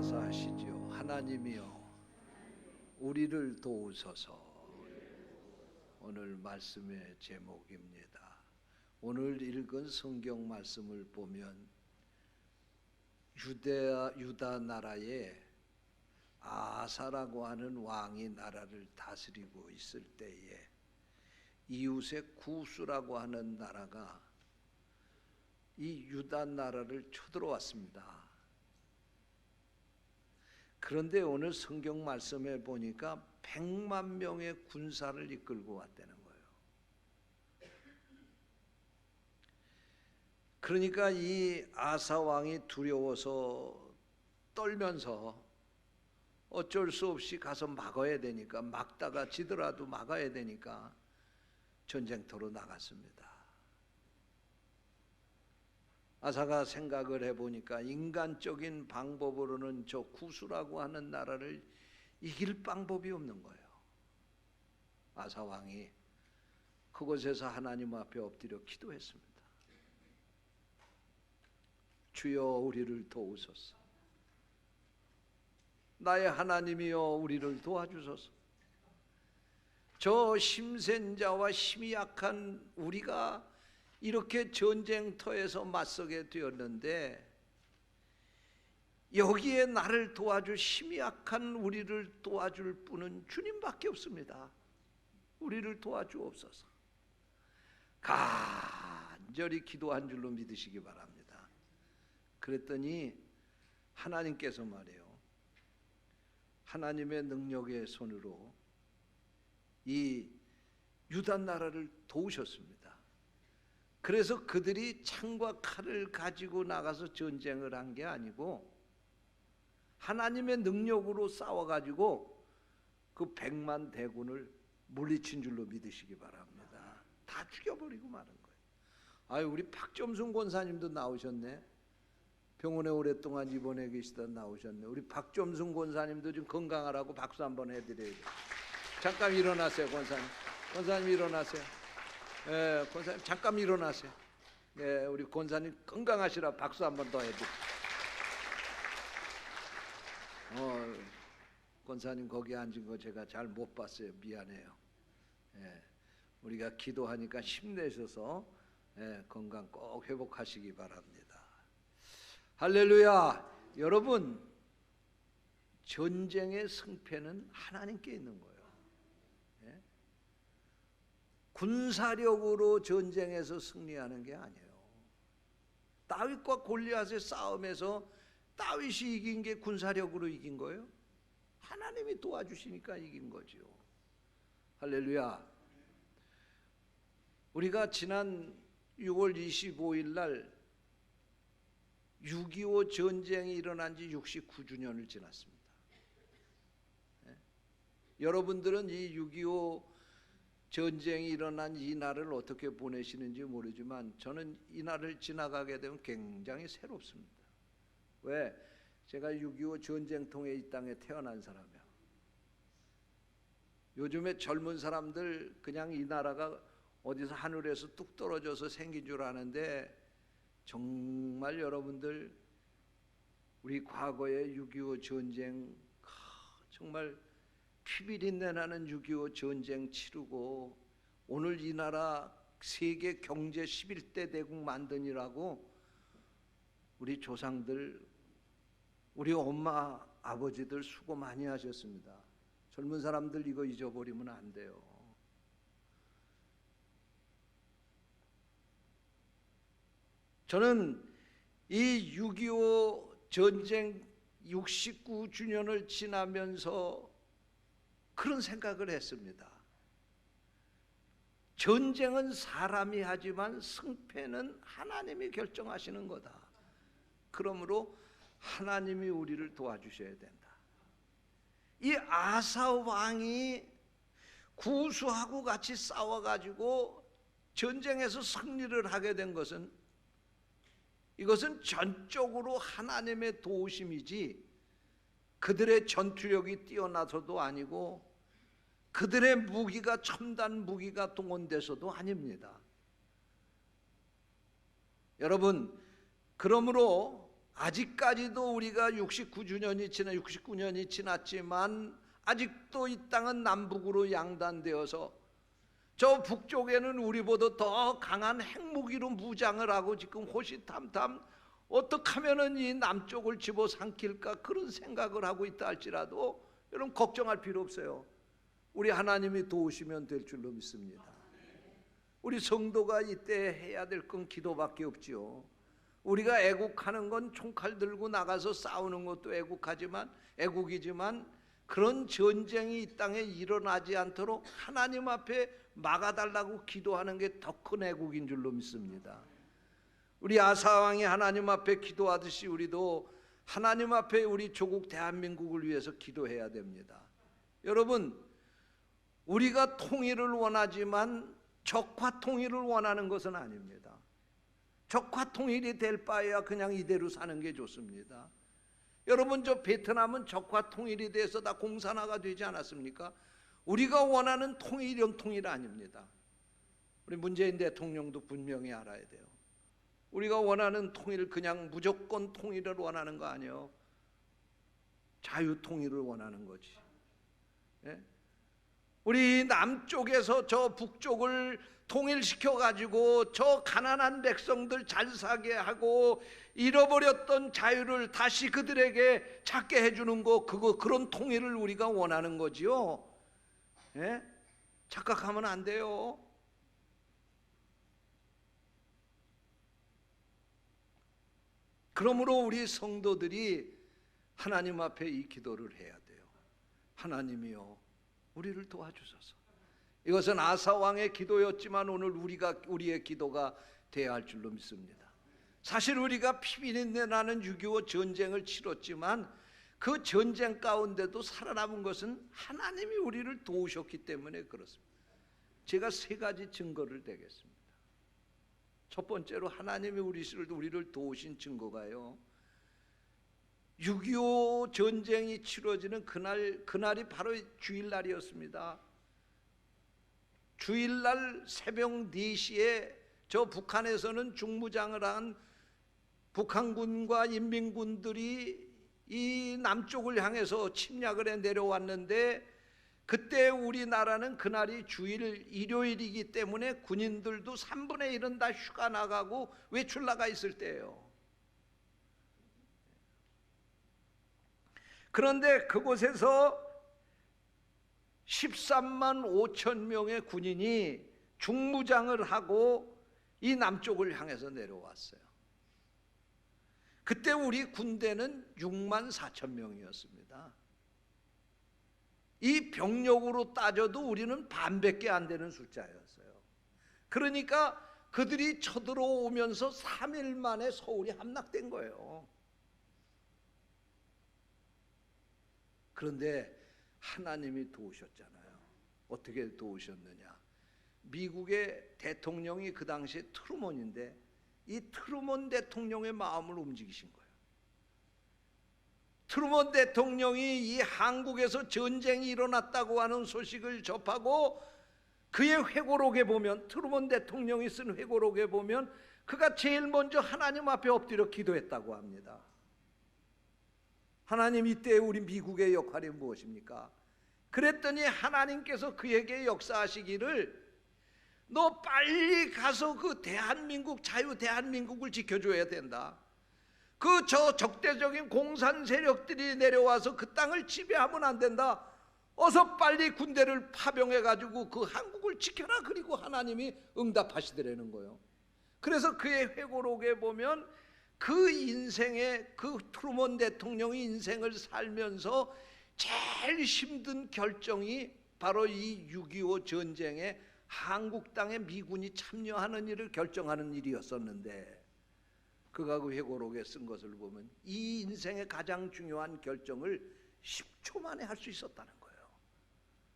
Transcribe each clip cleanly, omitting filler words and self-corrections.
따라서 하시지요. 하나님이여 우리를 도우소서. 오늘 말씀의 제목입니다. 오늘 읽은 성경 말씀을 보면 유다 나라에 아사라고 하는 왕이 나라를 다스리고 있을 때에 이웃의 구스라고 하는 나라가 이 유다 나라를 쳐들어왔습니다. 그런데 오늘 성경 말씀에 보니까 100만 명의 군사를 이끌고 왔다는 거예요. 그러니까 이 아사 왕이 두려워서 떨면서 어쩔 수 없이 가서 막아야 되니까, 막다가 지더라도 막아야 되니까 전쟁터로 나갔습니다. 아사가 생각을 해보니까 인간적인 방법으로는 저 구스라고 하는 나라를 이길 방법이 없는 거예요. 아사 왕이 그곳에서 하나님 앞에 엎드려 기도했습니다. 주여 우리를 도우소서. 나의 하나님이여 우리를 도와주소서. 저 힘센 자와 힘이 약한 우리가 이렇게 전쟁터에서 맞서게 되었는데 여기에 나를 도와줄 힘이 약한 우리를 도와줄 분은 주님밖에 없습니다. 우리를 도와주옵소서. 간절히 기도한 줄로 믿으시기 바랍니다. 그랬더니 하나님께서 말해요. 하나님의 능력의 손으로 이 유다 나라를 도우셨습니다. 그래서 그들이 창과 칼을 가지고 나가서 전쟁을 한 게 아니고 하나님의 능력으로 싸워가지고 그 100만 대군을 물리친 줄로 믿으시기 바랍니다. 다 죽여버리고 마는 거예요. 아유, 우리 박점순 권사님도 나오셨네. 병원에 오랫동안 입원해 계시다 나오셨네. 우리 박점순 권사님도 좀 건강하라고 박수 한번 해드려야 돼요. 잠깐 일어나세요, 권사님. 권사님 일어나세요. 예, 권사님 잠깐 일어나세요. 예, 우리 권사님 건강하시라 박수 한번 더 해드릴게요. 권사님 거기 앉은 거 제가 잘 못 봤어요. 미안해요. 예, 우리가 기도하니까 힘내셔서 건강 꼭 회복하시기 바랍니다. 할렐루야. 여러분, 전쟁의 승패는 하나님께 있는 거예요. 군사력으로 전쟁에서 승리하는 게 아니에요. 다윗과 골리앗의 싸움에서 다윗이 이긴 게 군사력으로 이긴 거예요? 하나님이 도와주시니까 이긴 거죠. 할렐루야. 우리가 지난 6월 25일 날 6.25 전쟁이 일어난 지 69주년을 지났습니다. 여러분들은 이 6.25 전쟁이 일어난 이 날을 어떻게 보내시는지 모르지만 저는 이 날을 지나가게 되면 굉장히 새롭습니다. 왜? 제가 6.25 전쟁통에 이 땅에 태어난 사람이야. 요즘에 젊은 사람들 그냥 이 나라가 어디서 하늘에서 뚝 떨어져서 생긴 줄 아는데 정말 여러분들 우리 과거의 6.25 전쟁 정말 피비린내 나는 6.25 전쟁 치르고 오늘 이 나라 세계 경제 11대 대국 만드니라고 우리 조상들, 우리 엄마, 아버지들 수고 많이 하셨습니다. 젊은 사람들 이거 잊어버리면 안 돼요. 저는 이 6.25 전쟁 69주년을 지나면서 그런 생각을 했습니다. 전쟁은 사람이 하지만 승패는 하나님이 결정하시는 거다. 그러므로 하나님이 우리를 도와주셔야 된다. 이 아사 왕이 구스하고 같이 싸워가지고 전쟁에서 승리를 하게 된 것은 이것은 전적으로 하나님의 도우심이지 그들의 전투력이 뛰어나서도 아니고 그들의 무기가 첨단 무기가 동원돼서도 아닙니다. 여러분, 그러므로 아직까지도 우리가 69년이 지났지만 아직도 이 땅은 남북으로 양단되어서 저 북쪽에는 우리보다 더 강한 핵무기로 무장을 하고 지금 호시탐탐 어떻게 하면은 이 남쪽을 집어삼킬까 그런 생각을 하고 있다 할지라도 여러분 걱정할 필요 없어요. 우리 하나님이 도우시면 될 줄로 믿습니다. 우리 성도가 이때 해야 될 건 기도밖에 없지요. 우리가 애국하는 건 총칼 들고 나가서 싸우는 것도 애국이지만 그런 전쟁이 이 땅에 일어나지 않도록 하나님 앞에 막아달라고 기도하는 게 더 큰 애국인 줄로 믿습니다. 우리 아사왕이 하나님 앞에 기도하듯이 우리도 하나님 앞에 우리 조국 대한민국을 위해서 기도해야 됩니다. 여러분, 우리가 통일을 원하지만 적화 통일을 원하는 것은 아닙니다. 적화 통일이 될 바에야 그냥 이대로 사는 게 좋습니다. 여러분, 저 베트남은 적화 통일이 돼서 다 공산화가 되지 않았습니까? 우리가 원하는 통일은 통일 아닙니다. 우리 문재인 대통령도 분명히 알아야 돼요. 우리가 원하는 통일 그냥 무조건 통일을 원하는 거 아니에요. 자유 통일을 원하는 거지. 예? 우리 남쪽에서 저 북쪽을 통일시켜 가지고 저 가난한 백성들 잘 사게 하고 잃어버렸던 자유를 다시 그들에게 찾게 해주는 거, 그런 통일을 우리가 원하는 거지요. 예? 착각하면 안 돼요. 그러므로 우리 성도들이 하나님 앞에 이 기도를 해야 돼요. 하나님이요, 우리를 도와주소서. 이것은 아사 왕의 기도였지만 오늘 우리의 기도가 되어야 할 줄로 믿습니다. 사실 우리가 피비린내 나는 6.25 전쟁을 치렀지만 그 전쟁 가운데도 살아남은 것은 하나님이 우리를 도우셨기 때문에 그렇습니다. 제가 3가지 증거를 대겠습니다. 첫 번째로 하나님이 우리를 도우신 증거가요, 6.25 전쟁이 치러지는 그날이 바로 주일날이었습니다. 주일날 새벽 4시에 저 북한에서는 중무장을 한 북한군과 인민군들이 이 남쪽을 향해서 침략을 해 내려왔는데, 그때 우리나라는 그날이 일요일이기 때문에 군인들도 3분의 1은 다 휴가 나가고 외출 나가 있을 때예요. 그런데 그곳에서 13만 5천 명의 군인이 중무장을 하고 이 남쪽을 향해서 내려왔어요. 그때 우리 군대는 6만 4천 명이었습니다. 이 병력으로 따져도 우리는 반밖에 안 되는 숫자였어요. 그러니까 그들이 쳐들어오면서 3일 만에 서울이 함락된 거예요. 그런데 하나님이 도우셨잖아요. 어떻게 도우셨느냐? 미국의 대통령이 그 당시에 트루먼인데 이 트루먼 대통령의 마음을 움직이신 거예요. 트루먼 대통령이 이 한국에서 전쟁이 일어났다고 하는 소식을 접하고 그의 회고록에 보면, 트루먼 대통령이 쓴 회고록에 보면 그가 제일 먼저 하나님 앞에 엎드려 기도했다고 합니다. 하나님, 이때 우리 미국의 역할이 무엇입니까? 그랬더니 하나님께서 그에게 역사하시기를, 너 빨리 가서 그 대한민국, 자유 대한민국을 지켜줘야 된다. 그 저 적대적인 공산 세력들이 내려와서 그 땅을 지배하면 안 된다. 어서 빨리 군대를 파병해 가지고 그 한국을 지켜라. 그리고 하나님이 응답하시더라는 거예요. 그래서 그의 회고록에 보면 그 인생의, 그 트루먼 대통령이 인생을 살면서 제일 힘든 결정이 바로 이 6.25 전쟁에 한국 땅에 미군이 참여하는 일을 결정하는 일이었었는데, 그가 그 회고록에 쓴 것을 보면 이 인생의 가장 중요한 결정을 10초 만에 할 수 있었다는 거예요.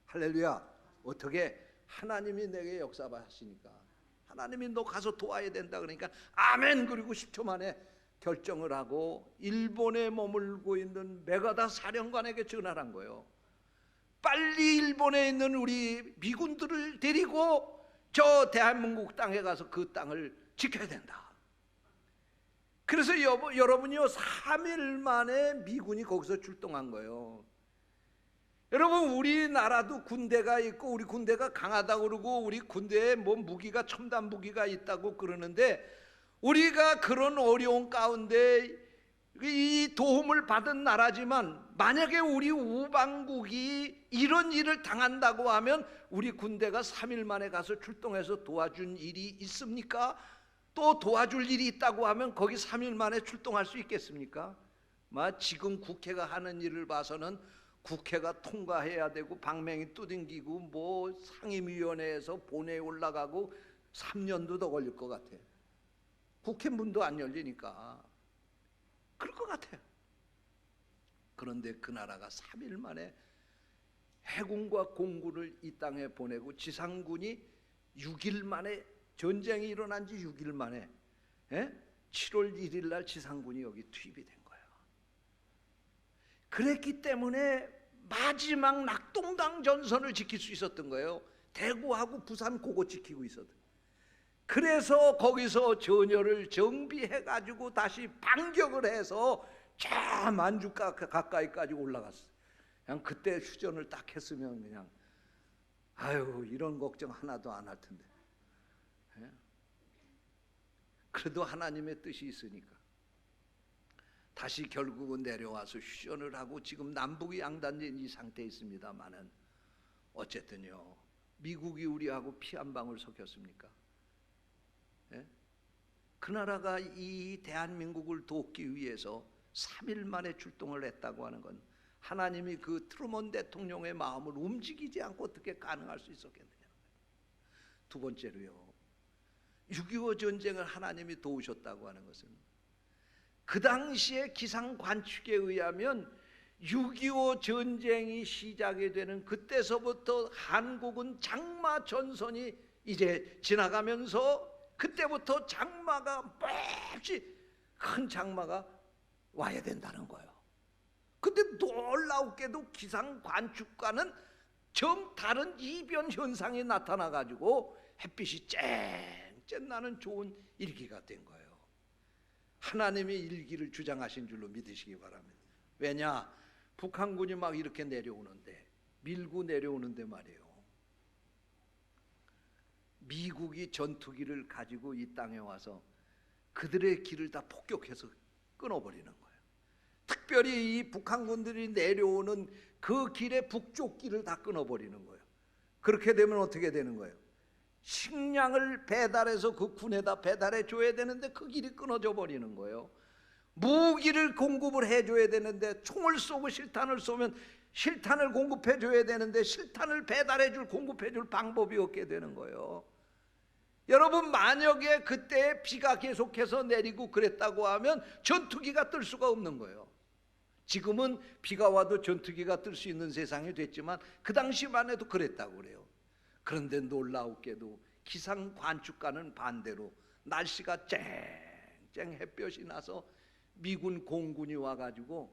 할렐루야. 어떻게? 하나님이 내게 역사하시니까. 하나님이 너 가서 도와야 된다 그러니까 아멘. 그리고 10초 만에 결정을 하고 일본에 머물고 있는 메가다 사령관에게 전화를 한 거예요. 빨리 일본에 있는 우리 미군들을 데리고 저 대한민국 땅에 가서 그 땅을 지켜야 된다. 그래서 여러분이요 3일 만에 미군이 거기서 출동한 거예요. 여러분, 우리나라도 군대가 있고 우리 군대가 강하다고 그러고 우리 군대에 뭐 무기가 첨단 무기가 있다고 그러는데, 우리가 그런 어려운 가운데 이 도움을 받은 나라지만 만약에 우리 우방국이 이런 일을 당한다고 하면 우리 군대가 3일 만에 가서 출동해서 도와준 일이 있습니까? 또 도와줄 일이 있다고 하면 거기 3일 만에 출동할 수 있겠습니까? 지금 국회가 하는 일을 봐서는 국회가 통과해야 되고 방맹이 두들기고 뭐 상임위원회에서 본회의에 올라가고 3년도 더 걸릴 것 같아요. 국회 문도 안 열리니까 그럴 것 같아요. 그런데 그 나라가 3일 만에 해군과 공군을 이 땅에 보내고 지상군이 6일 만에, 전쟁이 일어난 지 6일 만에 7월 1일 날 지상군이 여기 투입이 된 거예요. 그랬기 때문에 마지막 낙동강 전선을 지킬 수 있었던 거예요. 대구하고 부산 그거 지키고 있었던. 그래서 거기서 전열을 정비해가지고 다시 반격을 해서 저 만주 가까이까지 올라갔어요. 그냥 그때 휴전을 딱 했으면 그냥 이런 걱정 하나도 안 할 텐데. 그래도 하나님의 뜻이 있으니까 다시 결국은 내려와서 휴전을 하고 지금 남북이 양단된 이 상태에 있습니다만은 어쨌든요, 미국이 우리하고 피 한 방울 섞였습니까? 그 나라가 이 대한민국을 돕기 위해서 3일 만에 출동을 했다고 하는 건 하나님이 그 트루먼 대통령의 마음을 움직이지 않고 어떻게 가능할 수 있었겠느냐. 두 번째로요, 6.25 전쟁을 하나님이 도우셨다고 하는 것은 그 당시에 기상 관측에 의하면 6.25 전쟁이 시작이 되는 그때서부터 한국은 장마 전선이 이제 지나가면서 그때부터 장마가 몹시 큰 장마가 와야 된다는 거예요. 근데 놀라우게도 기상 관측과는 정 다른 이변 현상이 나타나 가지고 햇빛이 쨍쨍 나는 좋은 일기가 된 거예요. 하나님의 일기를 주장하신 줄로 믿으시기 바랍니다. 왜냐? 북한군이 막 이렇게 내려오는데, 밀고 내려오는데 말이에요, 미국이 전투기를 가지고 이 땅에 와서 그들의 길을 다 폭격해서 끊어버리는 거예요. 특별히 이 북한군들이 내려오는 그 길의 북쪽 길을 다 끊어버리는 거예요. 그렇게 되면 어떻게 되는 거예요? 식량을 배달해서 그 군에다 배달해 줘야 되는데 그 길이 끊어져 버리는 거예요. 무기를 공급을 해줘야 되는데 총을 쏘고 실탄을 쏘면 실탄을 공급해 줘야 되는데 실탄을 배달해 줄 공급해 줄 방법이 없게 되는 거예요. 여러분, 만약에 그때 비가 계속해서 내리고 그랬다고 하면 전투기가 뜰 수가 없는 거예요. 지금은 비가 와도 전투기가 뜰 수 있는 세상이 됐지만 그 당시만 해도 그랬다고 그래요. 그런데 놀라우게도 기상 관측과는 반대로 날씨가 쨍쨍 햇볕이 나서 미군 공군이 와가지고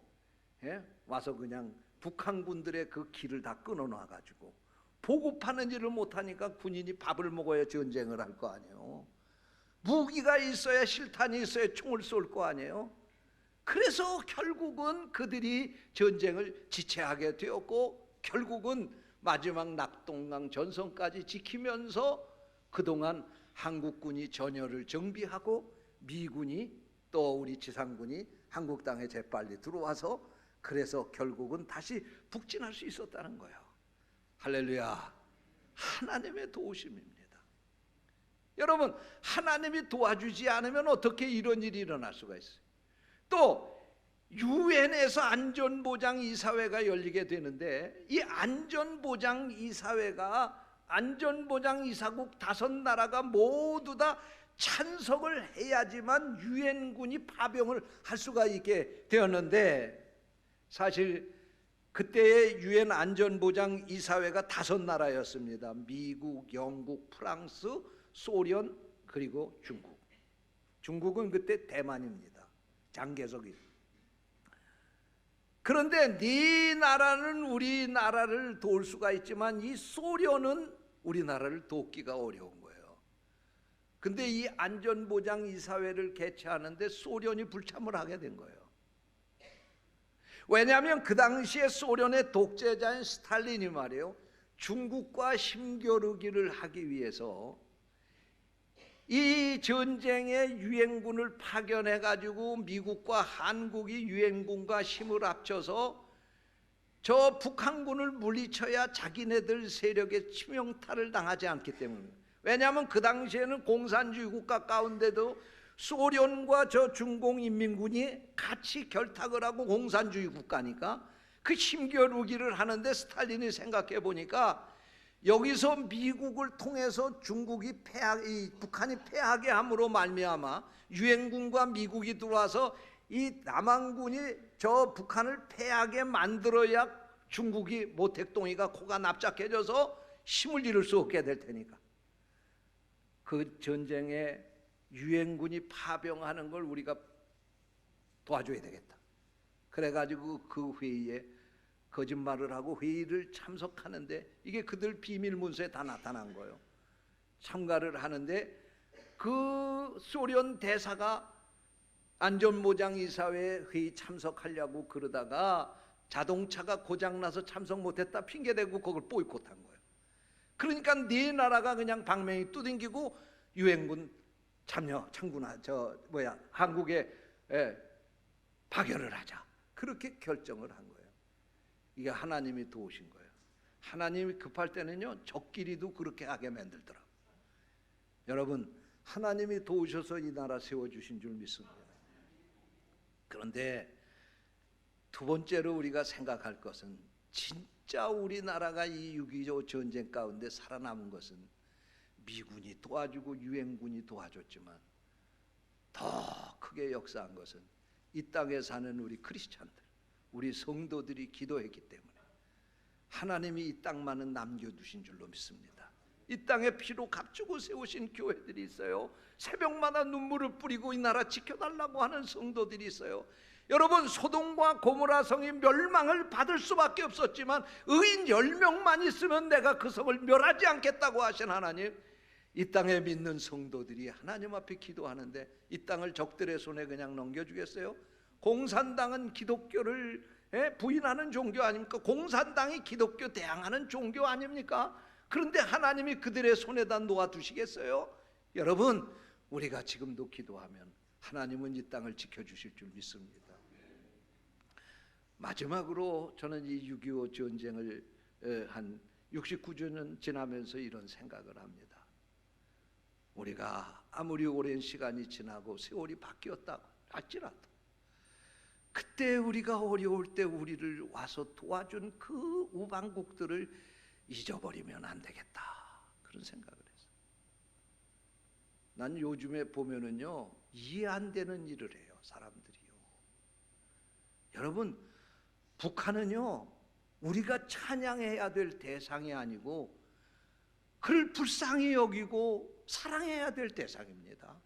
와서 그냥 북한군들의 그 길을 다 끊어놔가지고 보급하는 일을 못하니까 군인이 밥을 먹어야 전쟁을 할 거 아니에요. 무기가 있어야 실탄이 있어야 총을 쏠 거 아니에요. 그래서 결국은 그들이 전쟁을 지체하게 되었고 결국은 마지막 낙동강 전선까지 지키면서 그동안 한국군이 전열을 정비하고 미군이 또 우리 지상군이 한국 땅에 재빨리 들어와서 그래서 결국은 다시 북진할 수 있었다는 거예요. 할렐루야. 하나님의 도우심입니다. 여러분, 하나님이 도와주지 않으면 어떻게 이런 일이 일어날 수가 있어요? 또 유엔에서 안전보장이사회가 열리게 되는데 이 안전보장이사국 5나라가 모두 다 찬성을 해야지만 유엔군이 파병을 할 수가 있게 되었는데, 사실 그때의 유엔 안전보장이사회가 5나라였습니다. 미국, 영국, 프랑스, 소련, 그리고 중국. 중국은 그때 대만입니다. 장개석이. 그런데 네 나라는 우리나라를 도울 수가 있지만 이 소련은 우리나라를 돕기가 어려운 거예요. 근데 이 안전보장 이사회를 개최하는데 소련이 불참을 하게 된 거예요. 왜냐하면 그 당시에 소련의 독재자인 스탈린이 말이에요, 중국과 힘겨루기를 하기 위해서 이 전쟁에 유엔군을 파견해 가지고 미국과 한국이 유엔군과 힘을 합쳐서 저 북한군을 물리쳐야 자기네들 세력의 치명타를 당하지 않기 때문입니다. 왜냐하면 그 당시에는 공산주의 국가 가운데도 소련과 저 중공인민군이 같이 결탁을 하고 공산주의 국가니까 그 힘겨루기를 하는데 스탈린이 생각해 보니까 여기서 미국을 통해서 중국이 북한이 패하게 함으로 말미암아 유엔군과 미국이 들어와서 이 남한군이 저 북한을 패하게 만들어야 중국이 모택동이가 코가 납작해져서 힘을 잃을 수 없게 될 테니까 그 전쟁에 유엔군이 파병하는 걸 우리가 도와줘야 되겠다. 그래가지고 그 회의에 거짓말을 하고 회의를 참석하는데 이게 그들 비밀 문서에 다 나타난 거예요. 참가를 하는데 그 소련 대사가 안전보장 이사회 회의 참석하려고 그러다가 자동차가 고장나서 참석 못했다 핑계대고 그걸 보이콧한 거예요. 그러니까 네 나라가 그냥 방맹이 두들기고 유엔군 참군하 한국에 파견을 하자, 그렇게 결정을 한 거예요. 이게 하나님이 도우신 거예요. 하나님이 급할 때는요 적끼리도 그렇게 하게 만들더라고요. 여러분, 하나님이 도우셔서 이 나라 세워주신 줄 믿습니다. 그런데 두 번째로 우리가 생각할 것은 진짜 우리나라가 이 6.25 전쟁 가운데 살아남은 것은 미군이 도와주고 유엔군이 도와줬지만 더 크게 역사한 것은 이 땅에 사는 우리 크리스찬들, 우리 성도들이 기도했기 때문에 하나님이 이 땅만은 남겨두신 줄로 믿습니다. 이 땅에 피로 값주고 세우신 교회들이 있어요. 새벽마다 눈물을 뿌리고 이 나라 지켜달라고 하는 성도들이 있어요. 여러분, 소돔과 고모라 성이 멸망을 받을 수밖에 없었지만 의인 10명만 있으면 내가 그 성을 멸하지 않겠다고 하신 하나님, 이 땅에 믿는 성도들이 하나님 앞에 기도하는데 이 땅을 적들의 손에 그냥 넘겨주겠어요? 공산당은 기독교를 부인하는 종교 아닙니까? 공산당이 기독교 대항하는 종교 아닙니까? 그런데 하나님이 그들의 손에다 놓아두시겠어요? 여러분, 우리가 지금도 기도하면 하나님은 이 땅을 지켜주실 줄 믿습니다. 마지막으로 저는 이 6.25 전쟁을 한 69주년 지나면서 이런 생각을 합니다. 우리가 아무리 오랜 시간이 지나고 세월이 바뀌었다고 할지라도 그때 우리가 어려울 때 우리를 와서 도와준 그 우방국들을 잊어버리면 안 되겠다, 그런 생각을 했어요. 난 요즘에 보면은요 이해 안 되는 일을 해요, 사람들이요. 여러분, 북한은요 우리가 찬양해야 될 대상이 아니고 그를 불쌍히 여기고 사랑해야 될 대상입니다.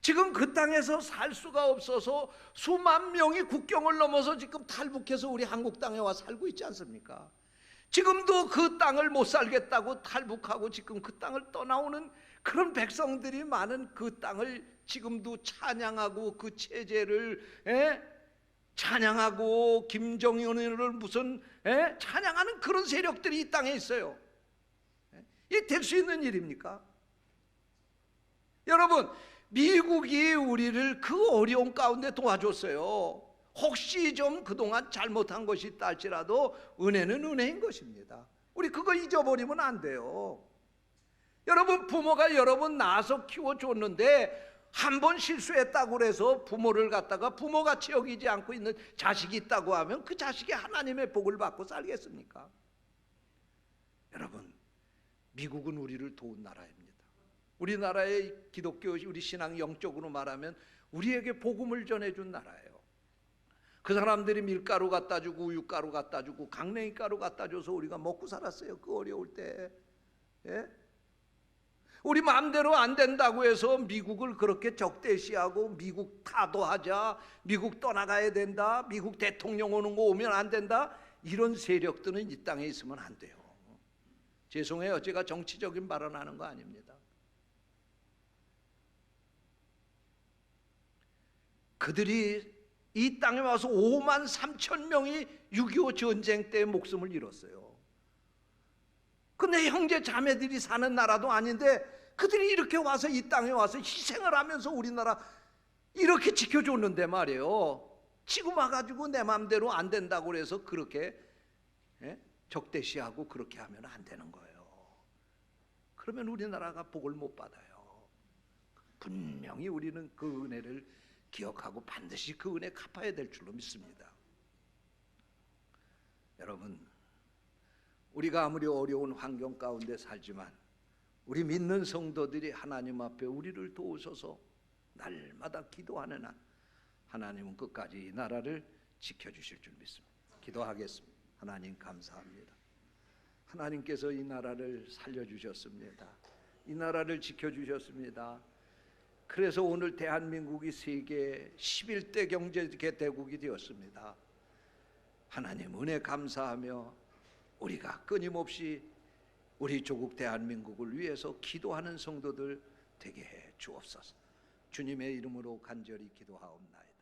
지금 그 땅에서 살 수가 없어서 수만 명이 국경을 넘어서 지금 탈북해서 우리 한국 땅에 와 살고 있지 않습니까? 지금도 그 땅을 못 살겠다고 탈북하고 지금 그 땅을 떠나오는 그런 백성들이 많은 그 땅을 지금도 찬양하고 그 체제를 찬양하고 김정은을 무슨 찬양하는 그런 세력들이 이 땅에 있어요. 이게 될 수 있는 일입니까? 여러분, 미국이 우리를 그 어려운 가운데 도와줬어요. 혹시 좀 그동안 잘못한 것이 있다 할지라도 은혜는 은혜인 것입니다. 우리 그거 잊어버리면 안 돼요. 여러분, 부모가 여러분 낳아서 키워줬는데 한 번 실수했다고 해서 부모를 갖다가 부모같이 여기지 않고 있는 자식이 있다고 하면 그 자식이 하나님의 복을 받고 살겠습니까? 여러분, 미국은 우리를 도운 나라입니다. 우리나라의 기독교, 우리 신앙 영적으로 말하면 우리에게 복음을 전해준 나라예요. 그 사람들이 밀가루 갖다 주고 우유가루 갖다 주고 강냉이가루 갖다 줘서 우리가 먹고 살았어요, 그 어려울 때. 우리 마음대로 안 된다고 해서 미국을 그렇게 적대시하고 미국 타도하자, 미국 떠나가야 된다, 미국 대통령 오는 거 오면 안 된다, 이런 세력들은 이 땅에 있으면 안 돼요. 죄송해요, 제가 정치적인 발언하는 거 아닙니다. 그들이 이 땅에 와서 5만 3천 명이 6.25 전쟁 때 목숨을 잃었어요. 근데 형제 자매들이 사는 나라도 아닌데 그들이 이렇게 와서 이 땅에 와서 희생을 하면서 우리나라 이렇게 지켜줬는데 말이에요. 지금 와가지고 내 마음대로 안 된다고 그래서 그렇게 적대시하고 그렇게 하면 안 되는 거예요. 그러면 우리나라가 복을 못 받아요. 분명히 우리는 그 은혜를 기억하고 반드시 그 은혜 갚아야 될 줄로 믿습니다. 여러분, 우리가 아무리 어려운 환경 가운데 살지만 우리 믿는 성도들이 하나님 앞에 우리를 도우셔서 날마다 기도하는 한 하나님은 끝까지 이 나라를 지켜주실 줄 믿습니다. 기도하겠습니다. 하나님 감사합니다. 하나님께서 이 나라를 살려주셨습니다. 이 나라를 지켜주셨습니다. 그래서 오늘 대한민국이 세계 11대 경제대국이 되었습니다. 하나님 은혜 감사하며 우리가 끊임없이 우리 조국 대한민국을 위해서 기도하는 성도들 되게 해 주옵소서. 주님의 이름으로 간절히 기도하옵나이다.